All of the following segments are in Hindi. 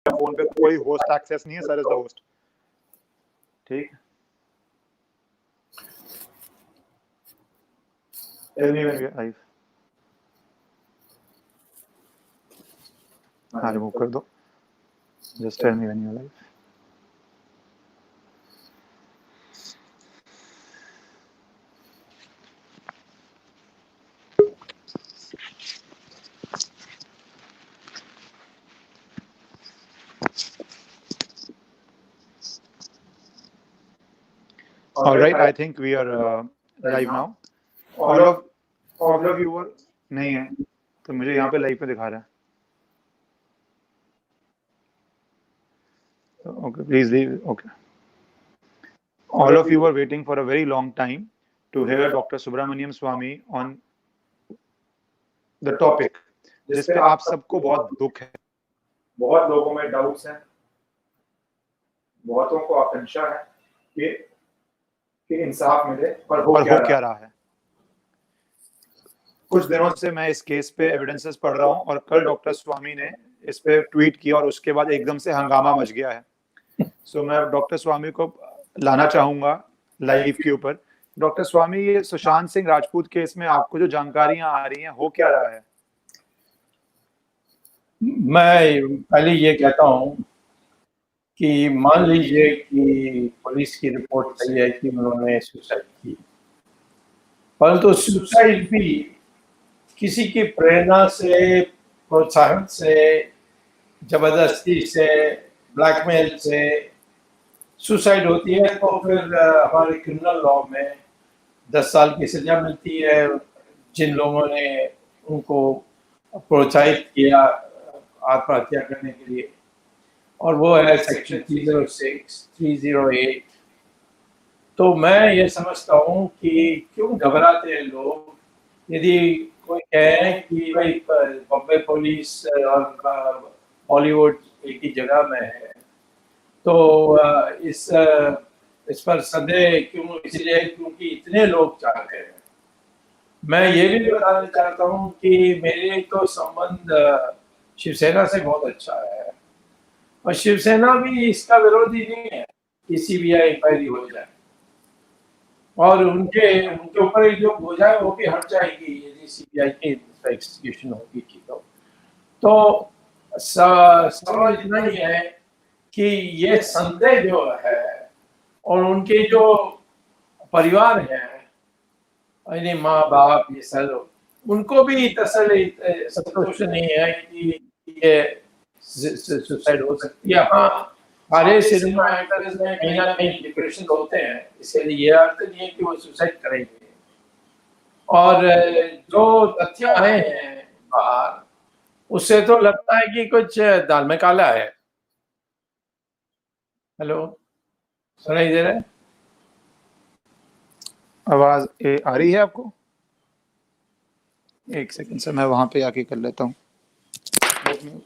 फोन पे कोई होस्ट एक्सेस नहीं है, सर इज द होस्ट। ठीक, tell me when we are live. हाँ, रिमूव कर दो, just tell me when you are live. All right, I think we are live now. All of you were नहीं है तो मुझे यहाँ पे लाइव पे दिखा रहा है। Okay, please leave. Okay. All of you were waiting for a very long time to hear Dr. Subramaniam Swamy on the topic जिस पे आप सबको बहुत दुख है, बहुत लोगों में डाउट्स हैं, बहुतों को आकांक्षा है कि इंसाफ मिले, पर हो क्या रहा है। कुछ दिनों से मैं इस केस पे एविडेंसेस पढ़ रहा हूँ और कल डॉक्टर स्वामी ने इस पे ट्वीट किया और उसके बाद एकदम से हंगामा मच गया है। सो मैं डॉक्टर स्वामी को लाना चाहूंगा लाइव के ऊपर। डॉक्टर स्वामी, ये सुशांत सिंह राजपूत केस में आपको जो जानकारियां आ रही हैं, हो क्या रहा है? मैं पहले ये कहता हूँ कि मान लीजिए कि पुलिस की रिपोर्ट सही है कि उन्होंने सुसाइड की, परंतु सुसाइड भी किसी की प्रेरणा से, प्रोत्साहन से, जबरदस्ती से, ब्लैकमेल से सुसाइड होती है तो फिर हमारे क्रिमिनल लॉ में 10 साल की सजा मिलती है जिन लोगों ने उनको प्रोत्साहित किया आत्महत्या करने के लिए, और वो है सेक्शन 306, 308। तो मैं ये समझता हूँ कि क्यों घबराते हैं लोग। यदि कोई कहे कि भाई बॉम्बे पुलिस और हॉलीवुड एक ही जगह में है, तो इस पर संदेह क्यों? इसलिए क्योंकि इतने लोग चाहते हैं। मैं ये भी बताना चाहता हूँ कि मेरे तो संबंध शिवसेना से बहुत अच्छा है और शिवसेना भी इसका विरोधी नहीं है कि सीबीआई इंक्वायरी हो जाए और उनके ऊपर जो बोझा है वो भी हट जाएगी यदि सीबीआई की इन्वेस्टिगेशन होगी। तो सवाल इतना ही है कि ये संदेह जो है और उनके जो परिवार है, यानी माँ बाप, ये सब, उनको भी तसल्ली संतोष नहीं है कि ये सुसाइड हो सकती है। हाँ, सारे सिनेमा एक्टर्स में कहीं ना कहीं डिप्रेशन होते हैं, इसलिए ये अर्थ नहीं है कि वो सुसाइड करेंगे। और जो तथ्य आए हैं बाहर, उससे तो लगता है कि कुछ दाल में काला है। हेलो, सुनाई दे रहा है? आवाज आ रही है आपको? एक सेकंड सर, मैं वहां पे आके कर लेता हूँ। हेलो,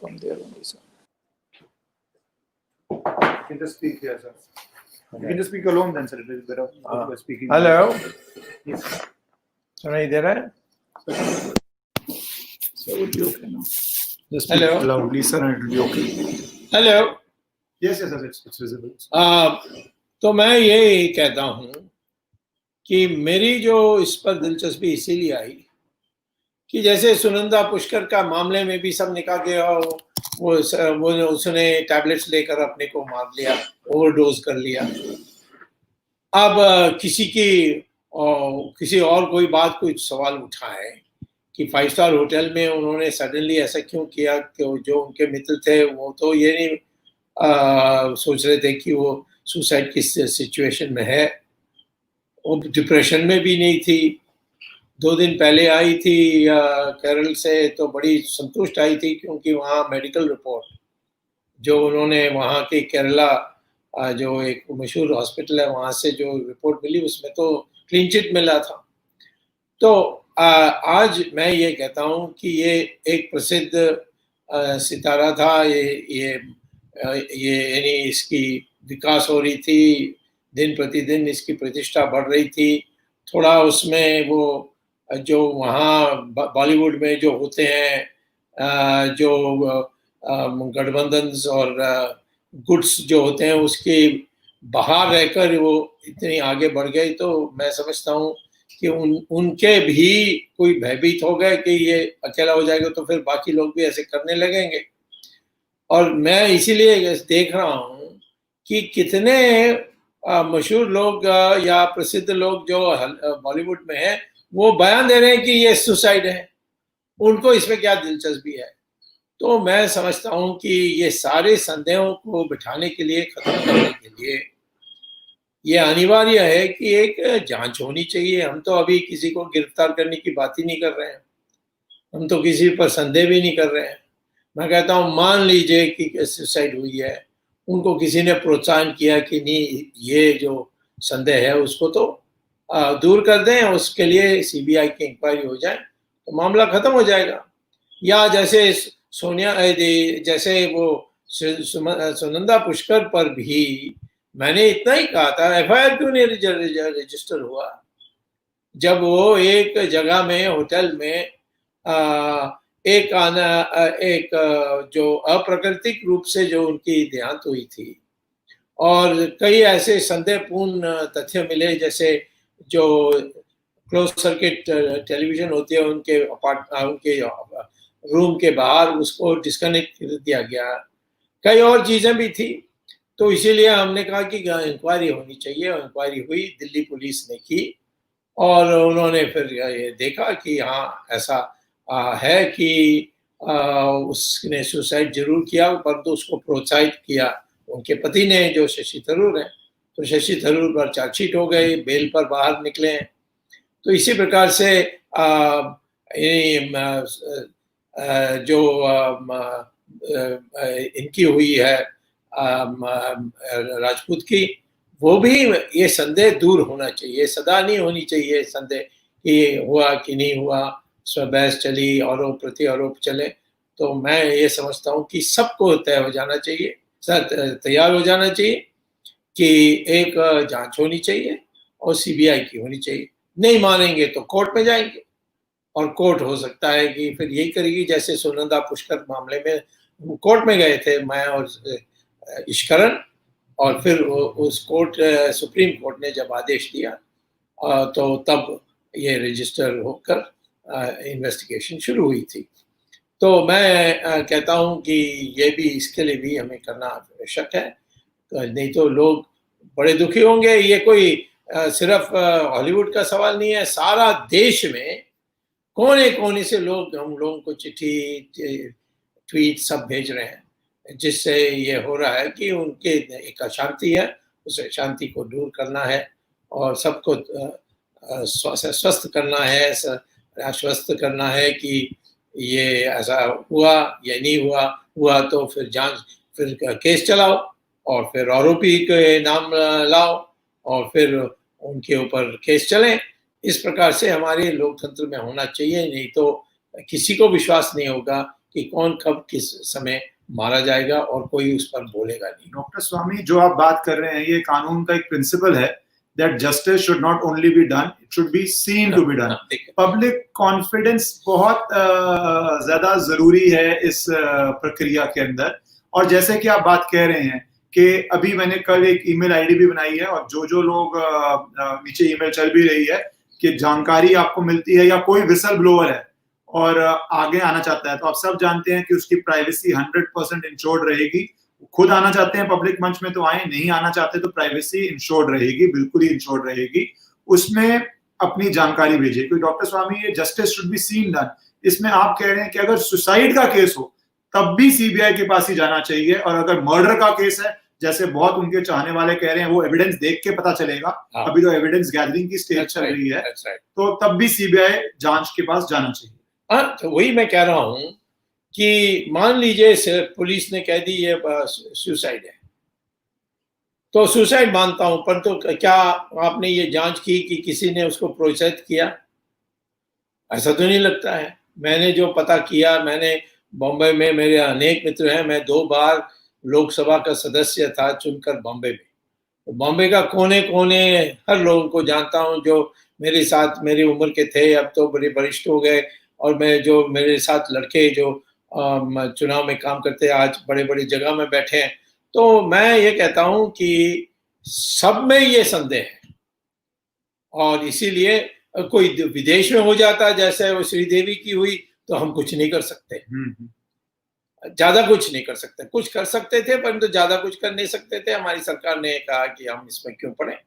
सुनाई दे रहा है? Hello. Loudly, sir, and it will be okay. Hello. Yes, sir, it's visible. तो मैं ये कहता हूँ कि मेरी जो इस पर दिलचस्पी इसीलिए आई कि जैसे सुनंदा पुष्कर का मामले में भी सब निकाल के वो उसने टैबलेट्स लेकर अपने को मार लिया, ओवरडोज कर लिया। अब किसी और कोई बात, कोई सवाल उठाए कि 5 स्टार होटल में उन्होंने सडनली ऐसा क्यों किया कि जो उनके मित्र थे वो तो ये नहीं सोच रहे थे कि वो सुसाइड की सिचुएशन में है, वो डिप्रेशन में भी नहीं थी। 2 दिन पहले आई थी केरल से, तो बड़ी संतुष्ट आई थी क्योंकि वहाँ मेडिकल रिपोर्ट जो उन्होंने वहाँ के केरला जो एक मशहूर हॉस्पिटल है वहाँ से जो रिपोर्ट मिली उसमें तो क्लीन चिट मिला था। तो आज मैं ये कहता हूँ कि ये एक प्रसिद्ध सितारा था, ये यानी इसकी विकास हो रही थी, दिन प्रतिदिन इसकी प्रतिष्ठा बढ़ रही थी। थोड़ा उसमें वो जो वहाँ बॉलीवुड में जो होते हैं, जो गठबंधन और गुट्स जो होते हैं उसके बाहर रहकर वो इतनी आगे बढ़ गए, तो मैं समझता हूँ कि उनके भी कोई भयभीत हो गए कि ये अकेला हो जाएगा तो फिर बाकी लोग भी ऐसे करने लगेंगे। और मैं इसीलिए देख रहा हूँ कि कितने मशहूर लोग या प्रसिद्ध लोग जो बॉलीवुड में हैं वो बयान दे रहे हैं कि ये सुसाइड है, उनको इसमें क्या दिलचस्पी है। तो मैं समझता हूँ कि ये सारे संदेहों को बिठाने के लिए, खत्म करने के लिए ये अनिवार्य है कि एक जांच होनी चाहिए। हम तो अभी किसी को गिरफ्तार करने की बात ही नहीं कर रहे हैं, हम तो किसी पर संदेह भी नहीं कर रहे हैं। मैं कहता हूँ मान लीजिए कि सुसाइड हुई है, उनको किसी ने प्रोत्साहन किया कि नहीं ये जो संदेह है उसको तो दूर कर दें, उसके लिए सीबीआई की इंक्वायरी हो जाए तो मामला खत्म हो जाएगा। या जैसे सोनिया जैसे वो सुनंदा पुष्कर पर भी मैंने इतना ही कहा था, एफआईआर क्यों नहीं रजिस्टर हुआ? जब वो एक जगह में होटल में एक जो अप्राकृतिक रूप से जो उनकी देहांत हुई थी और कई ऐसे संदेहपूर्ण तथ्य मिले, जैसे जो क्लोज सर्किट टेलीविजन होती है उनके रूम के बाहर उसको डिस्कनेक्ट कर दिया गया, कई और चीजें भी थी। तो इसीलिए हमने कहा कि इंक्वायरी होनी चाहिए, और इंक्वायरी हुई, दिल्ली पुलिस ने की और उन्होंने फिर ये देखा कि हाँ ऐसा है कि उसने सुसाइड जरूर किया, परंतु उसको प्रोत्साहित किया उनके पति ने जो शशि थरूर हैं। तो शशि थरूर पर चार्जशीट हो गई, बेल पर बाहर निकले हैं। तो इसी प्रकार से जो इनकी हुई है राजपूत की, वो भी ये संदेह दूर होना चाहिए। सदा नहीं होनी चाहिए संदेह कि हुआ कि नहीं हुआ, बहस चली, आरोप प्रति आरोप चले। तो मैं ये समझता हूँ कि सबको तय हो जाना चाहिए, तैयार हो जाना चाहिए कि एक जांच होनी चाहिए और सीबीआई की होनी चाहिए। नहीं मानेंगे तो कोर्ट में जाएंगे और कोर्ट हो सकता है कि फिर यही करेगी, जैसे सुनंदा पुष्कर मामले में कोर्ट में गए थे मैं और ईश्वरन, और फिर उस कोर्ट सुप्रीम कोर्ट ने जब आदेश दिया तो तब ये रजिस्टर होकर इन्वेस्टिगेशन शुरू हुई थी। तो मैं कहता हूं कि ये भी, इसके लिए भी हमें करना आवश्यक है, नहीं तो लोग बड़े दुखी होंगे। ये कोई सिर्फ हॉलीवुड का सवाल नहीं है, सारा देश में कोने कोने से लोग हम लोगों को चिट्ठी ट्वीट सब भेज रहे हैं, जिससे ये हो रहा है कि उनके एक अशांति है, उस अशांति को दूर करना है और सबको स्वस्थ करना है, आश्वस्त करना है कि ये ऐसा हुआ या नहीं हुआ। हुआ तो फिर जांच, फिर केस चलाओ और फिर आरोपी के नाम लाओ और फिर उनके ऊपर केस चले। इस प्रकार से हमारे लोकतंत्र में होना चाहिए, नहीं तो किसी को विश्वास नहीं होगा कि कौन कब किस समय मारा जाएगा और कोई उस पर बोलेगा नहीं। डॉक्टर स्वामी, जो आप बात कर रहे हैं, ये कानून का एक प्रिंसिपल है that justice should not only be done, it should be seen to be done. Public confidence बहुत ज्यादा जरूरी है इस प्रक्रिया के अंदर। और जैसे कि आप बात कह रहे हैं कि अभी मैंने कल एक ईमेल आईडी भी बनाई है, और जो लोग नीचे ईमेल चल भी रही है कि जानकारी आपको मिलती है या कोई विसल ब्लोअर है और आगे आना चाहता है, तो आप सब जानते हैं कि उसकी प्राइवेसी 100% इंश्योर्ड रहेगी। खुद आना चाहते हैं पब्लिक मंच में तो आए, नहीं आना चाहते तो प्राइवेसी इंश्योर्ड रहेगी, बिल्कुल ही इंश्योर्ड रहेगी। उसमें अपनी जानकारी भेजिए, क्योंकि डॉक्टर स्वामी ये justice should be seen done, इसमें आप कह रहे हैं कि अगर सुसाइड का केस हो तब भी सीबीआई के पास ही जाना चाहिए, और अगर मर्डर का केस है, जैसे बहुत उनके चाहने वाले कह रहे हैं, वो एविडेंस देख के पता चलेगा, अभी तो एविडेंस गैदरिंग की स्टेज चल रही है, तो तब भी सीबीआई जांच के पास जाना चाहिए। हाँ, तो वही मैं कह रहा हूं कि मान लीजिए पुलिस ने कह दी ये सुसाइड है, तो सुसाइड मानता हूं, पर तो क्या आपने ये जांच की कि किसी ने उसको प्रोत्साहित किया? ऐसा तो नहीं लगता है। मैंने जो पता किया, मैंने बॉम्बे में, मेरे अनेक मित्र हैं, मैं 2 बार लोकसभा का सदस्य था चुनकर बॉम्बे में, तो बॉम्बे का कोने कोने हर लोगों को जानता हूं जो मेरे साथ मेरी उम्र के थे, अब तो बड़े वरिष्ठ हो गए, और मैं जो मेरे साथ लड़के जो चुनाव में काम करते हैं, आज बड़े बड़े जगह में बैठे हैं। तो मैं ये कहता हूं कि सब में ये संदेह है, और इसीलिए कोई विदेश में हो जाता जैसे वो श्रीदेवी की हुई तो हम कुछ नहीं कर सकते, ज्यादा कुछ नहीं कर सकते। कुछ कर सकते थे परंतु ज्यादा कुछ कर नहीं सकते थे। हमारी सरकार ने कहा कि हम इसमें क्यों पड़े।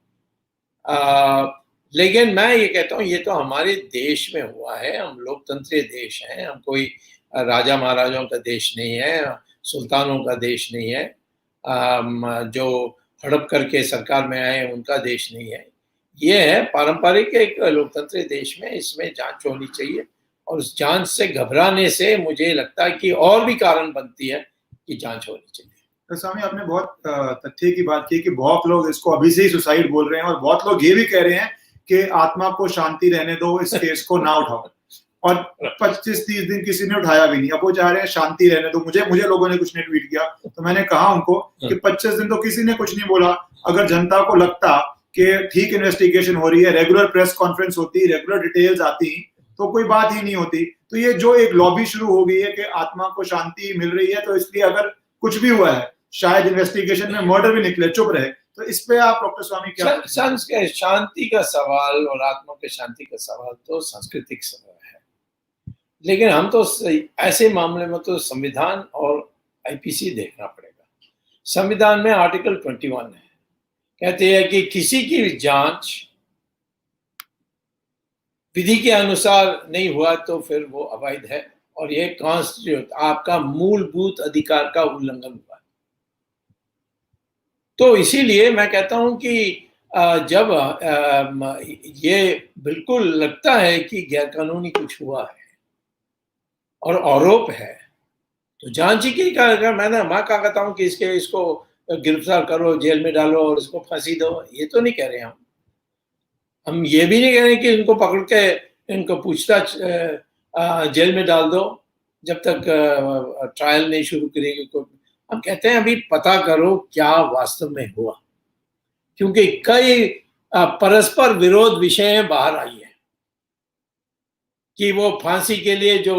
लेकिन मैं ये कहता हूँ ये तो हमारे देश में हुआ है, हम लोकतंत्रीय देश हैं, हम कोई राजा महाराजाओं का देश नहीं है, सुल्तानों का देश नहीं है, जो हड़प करके सरकार में आए उनका देश नहीं है। ये है पारंपरिक एक लोकतंत्रीय देश में, इसमें जांच होनी चाहिए, और उस जांच से घबराने से मुझे लगता है कि और भी कारण बनती है कि जांच होनी चाहिए। तो स्वामी आपने बहुत तथ्य की बात की कि बहुत लोग इसको अभी से ही सुसाइड बोल रहे हैं, और बहुत लोग ये भी कह रहे हैं कि आत्मा को शांति रहने दो, इस केस को ना उठाओ। और 25-30 दिन किसी ने उठाया भी नहीं, अब वो चाह रहे हैं शांति रहने दो। मुझे लोगों ने कुछ ने ट्वीट किया, तो मैंने कहा उनको कि 25 दिन तो किसी ने कुछ नहीं बोला। अगर जनता को लगता कि ठीक इन्वेस्टिगेशन हो रही है, रेगुलर प्रेस कॉन्फ्रेंस होती, रेगुलर डिटेल्स आती, तो कोई बात ही नहीं होती। तो ये जो एक लॉबी शुरू हो गई है कि आत्मा को शांति मिल रही है, तो इसलिए अगर कुछ भी हुआ है, शायद इन्वेस्टिगेशन में मर्डर भी निकले, चुप रहे। तो इस पे आप डॉक्टर स्वामी क्या? शांति का सवाल और आत्मा के शांति का सवाल तो सांस्कृतिक सवाल है, लेकिन हम तो ऐसे मामले में तो संविधान और आईपीसी देखना पड़ेगा। संविधान में आर्टिकल 21 है, कहते हैं कि किसी की जांच विधि के अनुसार नहीं हुआ तो फिर वो अवैध है, और ये कॉन्स्टिट्यूट आपका मूलभूत अधिकार का उल्लंघन हुआ। तो इसीलिए मैं कहता हूं कि जब ये बिल्कुल लगता है कि गैरकानूनी कुछ हुआ है और आरोप है, तो जांच ही की। मैं कहता हूं कि इसको गिरफ्तार करो, जेल में डालो और इसको फांसी दो, ये तो नहीं कह रहे हम ये भी नहीं कह रहे कि इनको पकड़ के इनको पूछताछ जेल में डाल दो जब तक ट्रायल नहीं शुरू करेगी कोर्ट। हम कहते हैं अभी पता करो क्या वास्तव में हुआ, क्योंकि कई परस्पर विरोध विषय बाहर आई है कि वो फांसी के लिए जो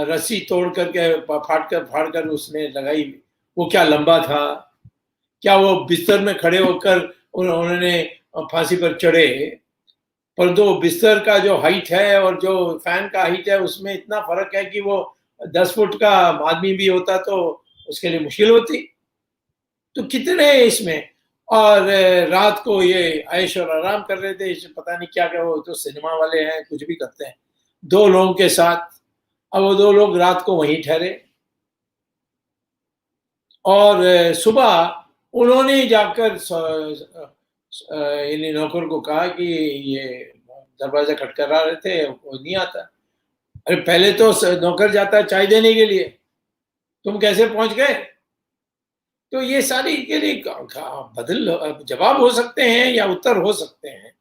रस्सी तोड़ करके फाड़ कर उसने लगाई, वो क्या लंबा था, क्या वो बिस्तर में खड़े होकर उन्होंने फांसी पर चढ़े, परंतु बिस्तर का जो हाइट है और जो फैन का हाइट है उसमें इतना फर्क है कि वो 10 फुट का आदमी भी होता तो उसके लिए मुश्किल होती। तो कितने इसमें, और रात को ये ऐश और आराम कर रहे थे, पता नहीं क्या क्या, वो तो सिनेमा वाले हैं, कुछ भी करते हैं, 2 लोगों के साथ। अब वो 2 लोग रात को वहीं ठहरे और सुबह उन्होंने जाकर इन नौकर को कहा कि ये दरवाजा खटखटा रहे थे, वो नहीं आता। अरे पहले तो नौकर जाता चाय देने के लिए, तुम कैसे पहुंच गए? तो ये सारी के लिए जवाब हो सकते हैं या उत्तर हो सकते हैं,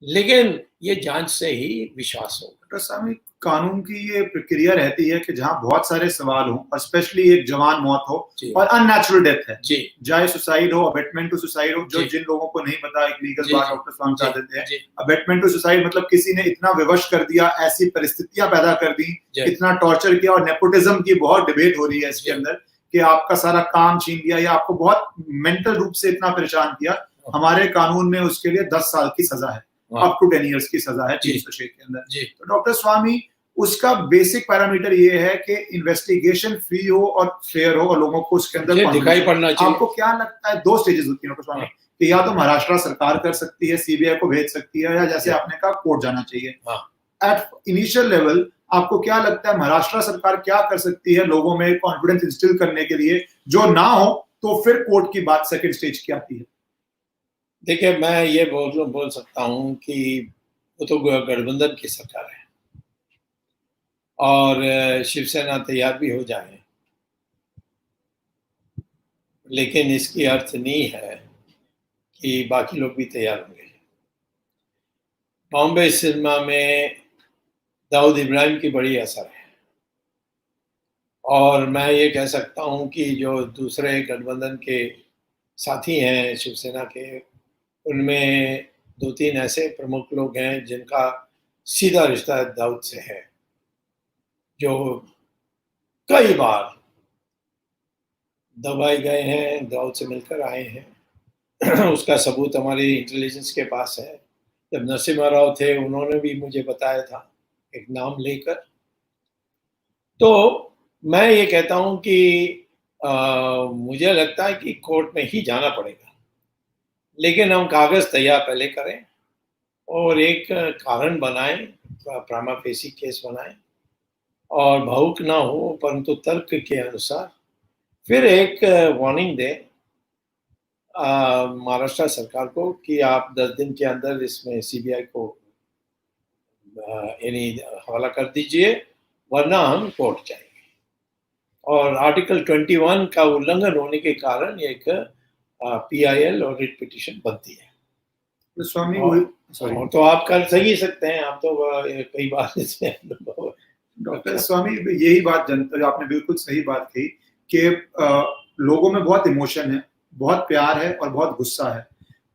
लेकिन ये जांच से ही विश्वास होगा। डॉक्टर स्वामी, कानून की ये प्रक्रिया रहती है कि जहां बहुत सारे सवाल हो, और स्पेशली एक जवान मौत हो और अननेचुरल डेथ है, चाहे सुसाइड हो, अबेटमेंट टू सुसाइड हो, जो जिन लोगों को नहीं पता, एक लीगल बात डॉक्टर स्वामी बता देते हैं। अबेटमेंट टू सुसाइड मतलब किसी ने इतना विवश कर दिया, ऐसी परिस्थितियां पैदा कर दी, इतना टॉर्चर किया, और नेपोटिज्म की बहुत डिबेट हो रही है इसके अंदर कि आपका सारा काम छीन लिया या आपको बहुत मेंटल रूप से इतना परेशान किया। हमारे कानून में उसके लिए 10 साल की सजा है, अप टू 10 इयर्स की सजा है 306 के अंदर। तो डॉक्टर स्वामी, उसका बेसिक पैरामीटर ये है कि इन्वेस्टिगेशन फ्री हो और फेयर हो और लोगों को उसके अंदर दिखाई पड़ना चाहिए। आपको क्या लगता है 2 स्टेजेस होती है डॉक्टर स्वामी, कि या तो महाराष्ट्र सरकार कर सकती है, सीबीआई को भेज सकती है, या जैसे आपने कहा कोर्ट जाना चाहिए। एट इनिशियल लेवल आपको क्या लगता है महाराष्ट्र सरकार क्या कर सकती है लोगों में कॉन्फिडेंस इंस्टिल करने के लिए? जो ना हो तो फिर कोर्ट की बात सेकंड स्टेज की आती है। देखिए, मैं ये बोल सकता हूं कि वो तो गठबंधन की सरकार है और शिवसेना तैयार भी हो जाए, लेकिन इसकी अर्थ नहीं है कि बाकी लोग भी तैयार होंगे। बॉम्बे सिनेमा में दाऊद इब्राहिम की बड़ी असर है, और मैं ये कह सकता हूं कि जो दूसरे गठबंधन के साथी हैं शिवसेना के, उनमें 2-3 ऐसे प्रमुख लोग हैं जिनका सीधा रिश्ता दाऊद से है, जो कई बार दबाए गए हैं, दाऊद से मिलकर आए हैं। उसका सबूत हमारी इंटेलिजेंस के पास है। जब नरसिम्हा राव थे उन्होंने भी मुझे बताया था एक नाम लेकर। तो मैं ये कहता हूं कि मुझे लगता है कि कोर्ट में ही जाना पड़ेगा, लेकिन हम कागज तैयार पहले करें और एक कारण बनाएं, प्रामा फेसी केस बनाएं और भावुक ना हो परंतु तर्क के अनुसार फिर एक वार्निंग दें महाराष्ट्र सरकार को कि आप 10 दिन के अंदर इसमें सीबीआई को यानी हवाला कर दीजिए, वरना हम कोर्ट जाएंगे। और आर्टिकल 21 का उल्लंघन होने के कारण एक पीआईएल और रिट पिटीशन बनती है। तो स्वामी और तो आप कर सही सकते हैं, आप तो कई बार इसमें डॉक्टर स्वामी यही बात जनता, आपने बिल्कुल सही बात कही कि लोगों में बहुत इमोशन है, बहुत प्यार है और बहुत गुस्सा है,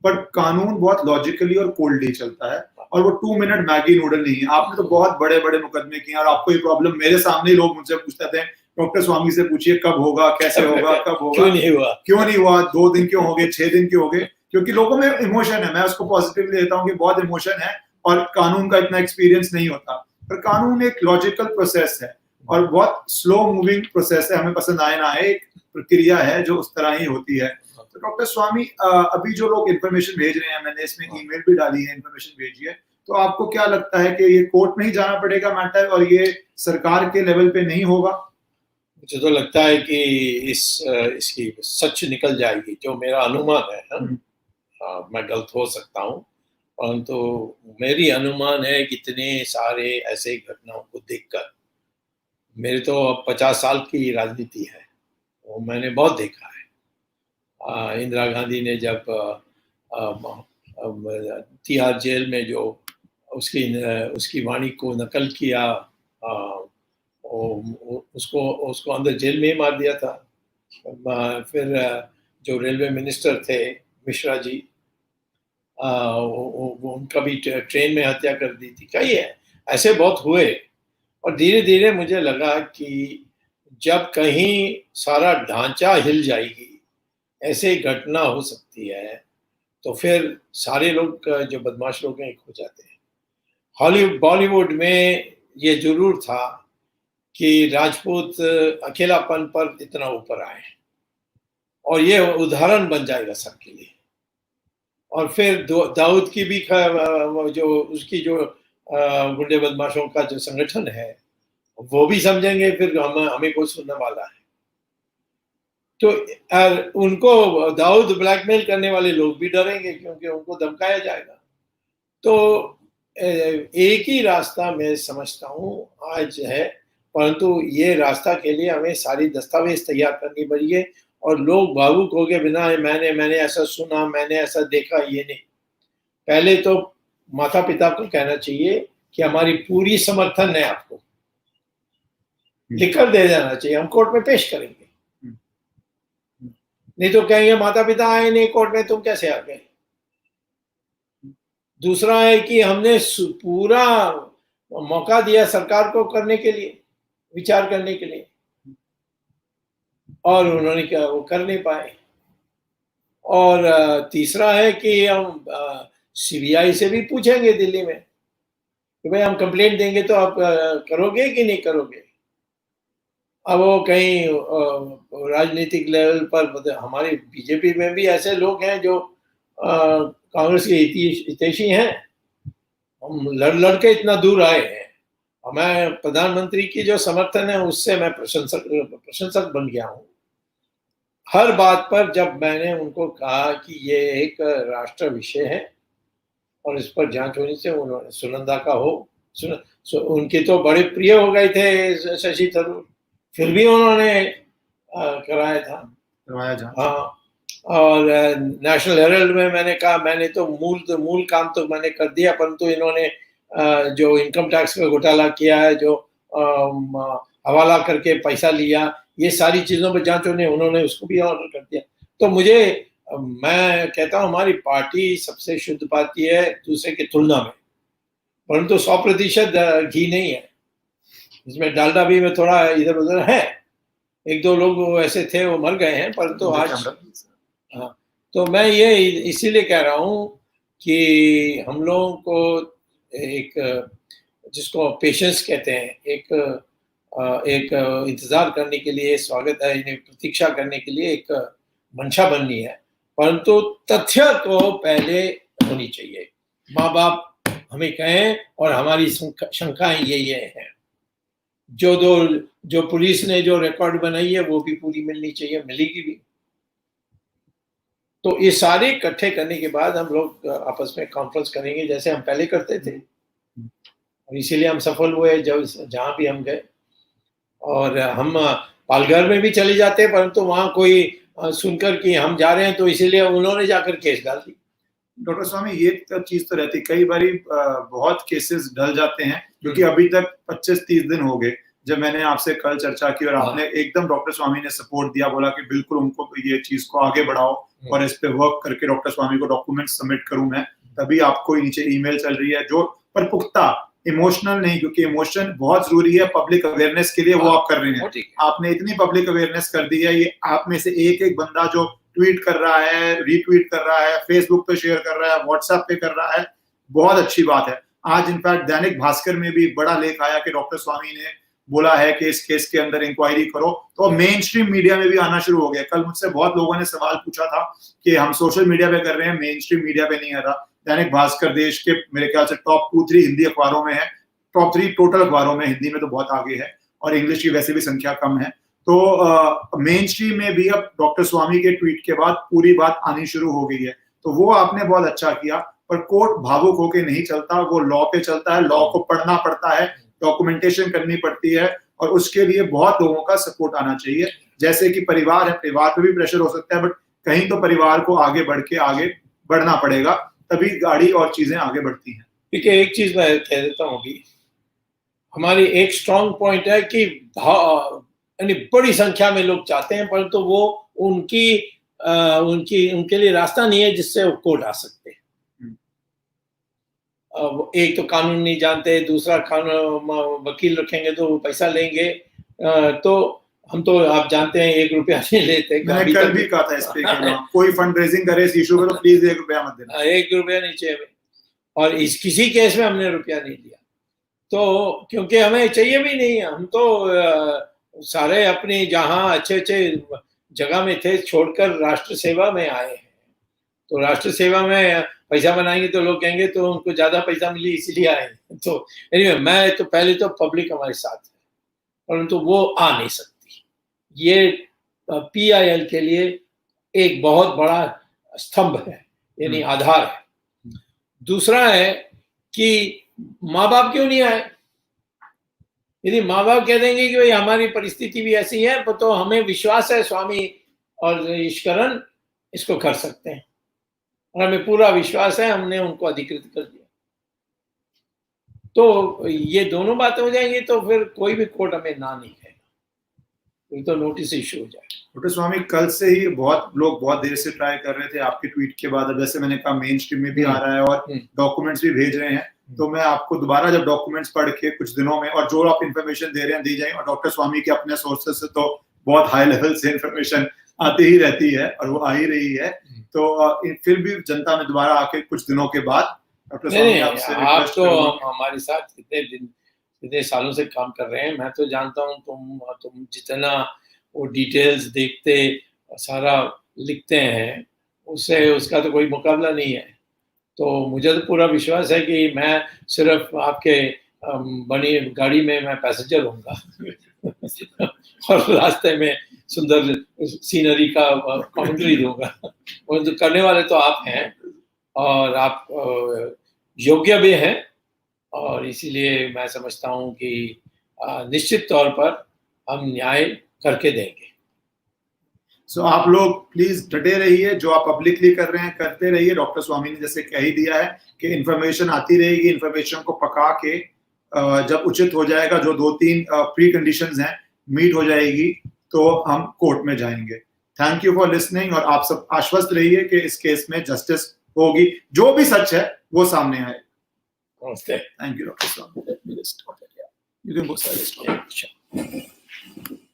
पर कानून बहुत लॉजिकली और कोल्डली चलता है और वो 2 मिनट मैगी नूडल नहीं है। आपने तो बहुत बड़े बड़े मुकदमे किए और आपको ये प्रॉब्लम मेरे सामने ही लोग मुझसे पूछते थे, डॉक्टर स्वामी से पूछिए कब होगा, कैसे होगा, कब होगा, क्यों नहीं हुआ, 2 दिन क्यों हो गए, 6 दिन क्यों हो गए, क्योंकि लोगों में इमोशन है। मैं उसको पॉजिटिवली लेता हूँ कि बहुत इमोशन है और कानून का इतना एक्सपीरियंस नहीं होता, पर कानून एक लॉजिकल प्रोसेस है और बहुत स्लो मूविंग प्रोसेस है। हमें पसंद आए ना आए, एक प्रक्रिया है जो उस तरह ही होती है। तो डॉक्टर स्वामी, अभी जो लोग इन्फॉर्मेशन भेज रहे हैं, मैंने इसमें ईमेल भी डाली है, इन्फॉर्मेशन भेजी है, तो आपको क्या लगता है कि ये कोर्ट में ही जाना पड़ेगा मैटर और ये सरकार के लेवल पे नहीं होगा? मुझे तो लगता है कि इसकी सच निकल जाएगी, जो मेरा अनुमान है। मैं गलत हो सकता हूँ, परंतु मेरी अनुमान है कि इतने सारे ऐसे घटनाओं को देखकर, मेरी तो अब 50 साल की राजनीति है, वो मैंने बहुत देखा है। इंदिरा गांधी ने जब तिहाड़ जेल में जो उसकी वाणी को नकल किया, उसको अंदर जेल में ही मार दिया था। फिर जो रेलवे मिनिस्टर थे मिश्रा जी, उनका भी ट्रेन में हत्या कर दी थी। कई है ऐसे बहुत हुए और धीरे धीरे मुझे लगा कि जब कहीं सारा ढांचा हिल जाएगी, ऐसे घटना हो सकती है, तो फिर सारे लोग जो बदमाश लोग हैं एक हो जाते हैं। हॉलीवुड बॉलीवुड में ये जरूर था कि राजपूत अकेलापन पर इतना ऊपर आए और ये उदाहरण बन जाएगा सबके लिए। और फिर दाऊद की भी जो उसकी जो गुंडे बदमाशों का जो संगठन है, वो भी समझेंगे फिर हमें कोई सुनने वाला है। तो उनको दाऊद ब्लैकमेल करने वाले लोग भी डरेंगे क्योंकि उनको धमकाया जाएगा। तो एक ही रास्ता मैं समझता हूँ आज है, परंतु ये रास्ता के लिए हमें सारी दस्तावेज तैयार करनी पड़ेगी और लोग भावुक हो गए बिना मैंने ऐसा सुना, मैंने ऐसा देखा, ये नहीं। पहले तो माता पिता को कहना चाहिए कि हमारी पूरी समर्थन है, आपको लिखकर दे देना चाहिए, हम कोर्ट में पेश करेंगे। नहीं तो कहेंगे माता पिता आए नहीं कोर्ट में, तुम कैसे आ गए। दूसरा है कि हमने पूरा मौका दिया सरकार को करने के लिए, विचार करने के लिए, और उन्होंने क्या वो कर नहीं पाए। और तीसरा है कि हम सीबीआई से भी पूछेंगे दिल्ली में कि भाई हम कंप्लेंट देंगे तो आप करोगे कि नहीं करोगे। अब वो कहीं राजनीतिक लेवल पर, हमारी बीजेपी में भी ऐसे लोग हैं जो कांग्रेस के हितैषी हैं। हम लड़ के इतना दूर आए हैं। मैं प्रधानमंत्री की जो समर्थन है उससे मैं प्रशंसक बन गया हूँ। हर बात पर जब मैंने उनको कहा कि ये एक राष्ट्र विषय है और इस पर जांच होनी से, उन्होंने सुनंदा का हो उनके तो बड़े प्रिय हो गए थे शशि थरूर, फिर भी उन्होंने कराया था। हाँ, और नेशनल हेराल्ड में मैंने कहा मैंने तो मूल काम तो मैंने कर दिया, परंतु इन्होंने जो इनकम टैक्स में घोटाला किया है, जो हवाला करके पैसा लिया, ये सारी चीजों पर जांच होने, उन्होंने उसको भी ऑर्डर कर दिया। तो मैं कहता हूँ हमारी पार्टी सबसे शुद्ध पार्टी है दूसरे की तुलना में, परंतु 100% घी नहीं है, इसमें डालडा भी में थोड़ा इधर उधर है, एक दो लोग ऐसे थे वो मर गए हैं, परंतु आज हाँ, तो मैं ये इसीलिए कह रहा हूँ कि हम लोगों को एक जिसको पेशेंस कहते हैं, एक इंतजार करने के लिए, स्वागत है, प्रतीक्षा करने के लिए एक मंशा बननी है, परंतु तथ्य को पहले होनी चाहिए। माँ बाप हमें कहें और हमारी शंकाएं ये हैं, जो पुलिस ने जो रिकॉर्ड बनाई है वो भी पूरी मिलनी चाहिए, मिलेगी भी। तो ये सारे इकट्ठे करने के बाद हम लोग आपस में कॉन्फ्रेंस करेंगे जैसे हम पहले करते थे, और इसीलिए हम सफल हुए जहाँ भी हम गए। और हम पालघर में भी चले जाते, परंतु वहाँ कोई सुनकर कि हम जा रहे हैं तो इसीलिए उन्होंने जाकर केस डाल दी। डॉक्टर स्वामी, ये चीज तो रहती, कई बार बहुत केसेस ढल जाते हैं, क्योंकि अभी तक 25-30 दिन हो गए जब मैंने आपसे कल चर्चा की और आपने एकदम डॉक्टर स्वामी ने सपोर्ट दिया, बोला कि बिल्कुल उनको ये चीज को आगे बढ़ाओ और इस पे वर्क करके डॉक्टर स्वामी को डॉक्यूमेंट सबमिट करूं मैं, तभी आपको नीचे ईमेल चल रही है जो पर पुख्ता, इमोशनल नहीं, क्योंकि इमोशन बहुत जरूरी है पब्लिक अवेयरनेस के लिए, वो आप कर रहे हैं। आपने इतनी पब्लिक अवेयरनेस कर दी है, ये आप में से एक एक बंदा जो ट्वीट कर रहा है, रीट्वीट कर रहा है, फेसबुक पे शेयर कर रहा है, व्हाट्सएप पे कर रहा है, बहुत अच्छी बात है। आज इनफैक्ट दैनिक भास्कर में भी बड़ा लेख आया कि डॉक्टर स्वामी ने बोला है कि इस केस के अंदर इंक्वायरी करो, तो मेन स्ट्रीम मीडिया में भी आना शुरू हो गया। कल मुझसे बहुत लोगों ने सवाल पूछा था कि हम सोशल मीडिया पे कर रहे हैं, मेन स्ट्रीम मीडिया पे नहीं आ रहा। दैनिक भास्कर देश के मेरे ख्याल से टॉप 2-3 हिंदी अखबारों में है, टॉप 3 टोटल अखबारों में, हिंदी में तो बहुत आगे है और इंग्लिश की वैसे भी संख्या कम है। तो मेन स्ट्रीम में भी अब डॉक्टर स्वामी के ट्वीट के बाद पूरी बात आनी शुरू हो गई है, तो वो आपने बहुत अच्छा किया। पर कोर्ट भावुक होके नहीं चलता, वो लॉ पे चलता है, लॉ को पढ़ना पड़ता है, डॉक्यूमेंटेशन करनी पड़ती है, और उसके लिए बहुत लोगों का सपोर्ट आना चाहिए। जैसे कि परिवार है, परिवार पे भी प्रेशर हो सकता है, बट कहीं तो परिवार को आगे बढ़ना पड़ेगा, तभी गाड़ी और चीजें आगे बढ़ती हैं। ठीक है, एक चीज मैं कह देता हूँ अभी, हमारी एक स्ट्रॉन्ग पॉइंट है कि यानी बड़ी संख्या में लोग चाहते हैं, परंतु वो उनके लिए रास्ता नहीं है जिससे वो कोर्ट आ सकते हैं। एक तो कानून नहीं जानते, दूसरा कानून वकील रखेंगे तो वो पैसा लेंगे, तो हम तो आप जानते हैं 1 रुपया नहीं लेते। मैंने कल भी कहा था इस पे कि कोई फंड रेजिंग करे इस इशू पे तो प्लीज 1 रुपया मत देना। 1 रुपया नहीं चाहिए, और इस किसी केस में हमने रुपया नहीं लिया, तो क्योंकि हमें चाहिए भी नहीं। हम तो सारे अपनी जहाँ अच्छे जगह में थे छोड़कर राष्ट्र सेवा में आए हैं, तो राष्ट्र सेवा में पैसा बनाएंगे तो लोग कहेंगे तो उनको ज्यादा पैसा मिली इसलिए आए। तो एनीवे, मैं तो पहले तो पब्लिक हमारे साथ है, परंतु वो आ नहीं सकती। ये PIL के लिए एक बहुत बड़ा स्तंभ है, यानी आधार है। दूसरा है कि माँ बाप क्यों नहीं आए। यदि माँ बाप कह देंगे कि भाई हमारी परिस्थिति भी ऐसी है, तो हमें विश्वास है स्वामी और ईश्वरन इसको कर सकते हैं, और हमें पूरा विश्वास है, हमने उनको अधिकृत कर दिया, तो ये दोनों बातें हो जाएंगी, तो फिर कोई भी कोर्ट हमें ना नहीं कहेगा, तो नोटिस इशू हो जाए। डॉक्टर स्वामी, कल से ही बहुत लोग बहुत देर से ट्राई कर रहे थे आपके ट्वीट के बाद, जैसे मैंने कहा मेन स्ट्रीम में भी आ रहा है और डॉक्यूमेंट्स भी भेज रहे हैं, तो मैं आपको दोबारा जब डॉक्यूमेंट्स पढ़ के कुछ दिनों में, और जो आप इन्फॉर्मेशन दे रहे हैं दी जाए, और डॉक्टर स्वामी के अपने सोर्सेस से तो बहुत हाई लेवल से इन्फॉर्मेशन आती ही रहती है और वो आ ही रही है, तो फिर भी जनता में दोबारा आके कुछ दिनों के बाद डॉक्टर स्वामी आपसे आप तो हमारे साथ कितने सालों से काम कर रहे हैं, मैं तो जानता हूँ तुम जितना वो डिटेल्स देखते, सारा लिखते हैं, उससे उसका तो कोई मुकाबला नहीं है। तो मुझे तो पूरा विश्वास है कि मैं सिर्फ आपके बनी गाड़ी में मैं पैसेंजर होऊंगा और रास्ते में सुंदर सीनरी का कमेंट्री दूंगा, और जो करने वाले तो आप हैं, और आप योग्य भी हैं, और इसीलिए मैं समझता हूं कि निश्चित तौर पर हम न्याय करके देंगे। सो आप लोग प्लीज डटे रहिए, जो आप पब्लिकली कर रहे हैं करते रहिए। डॉक्टर स्वामी ने जैसे कह ही दिया है कि इन्फॉर्मेशन आती रहेगी, इन्फॉर्मेशन को पका के जब उचित हो जाएगा, जो 2-3 प्री कंडीशंस हैं मीट हो जाएगी, तो हम कोर्ट में जाएंगे। थैंक यू फॉर लिसनिंग, और आप सब आश्वस्त रहिए कि इस केस में जस्टिस होगी, जो भी सच है वो सामने आए। Thank you doctor Swami.